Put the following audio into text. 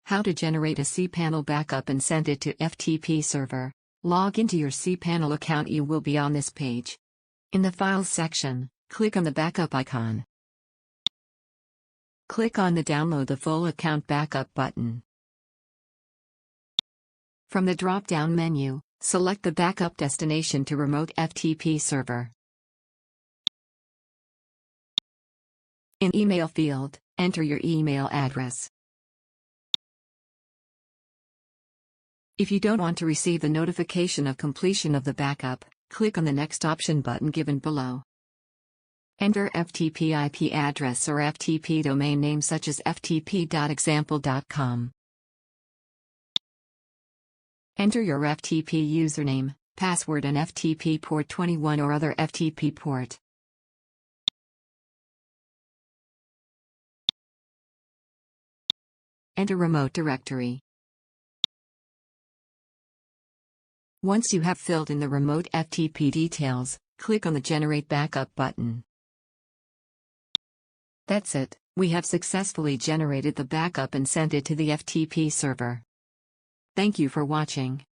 How to generate a cPanel backup and send it to FTP Server. Log into your cPanel account. You will be on this page. In the Files section, click on the backup icon. Click on the Download the Full Account Backup button. From the drop-down menu, select the backup destination to Remote FTP Server. In Email field, enter your email address. If you don't want to receive the notification of completion of the backup, click on the Next option button given below. Enter FTP IP address or FTP domain name such as ftp.example.com. Enter your FTP username, password and FTP port 21 or other FTP port. Enter remote directory. Once you have filled in the remote FTP details, click on the Generate Backup button. That's it, we have successfully generated the backup and sent it to the FTP server. Thank you for watching.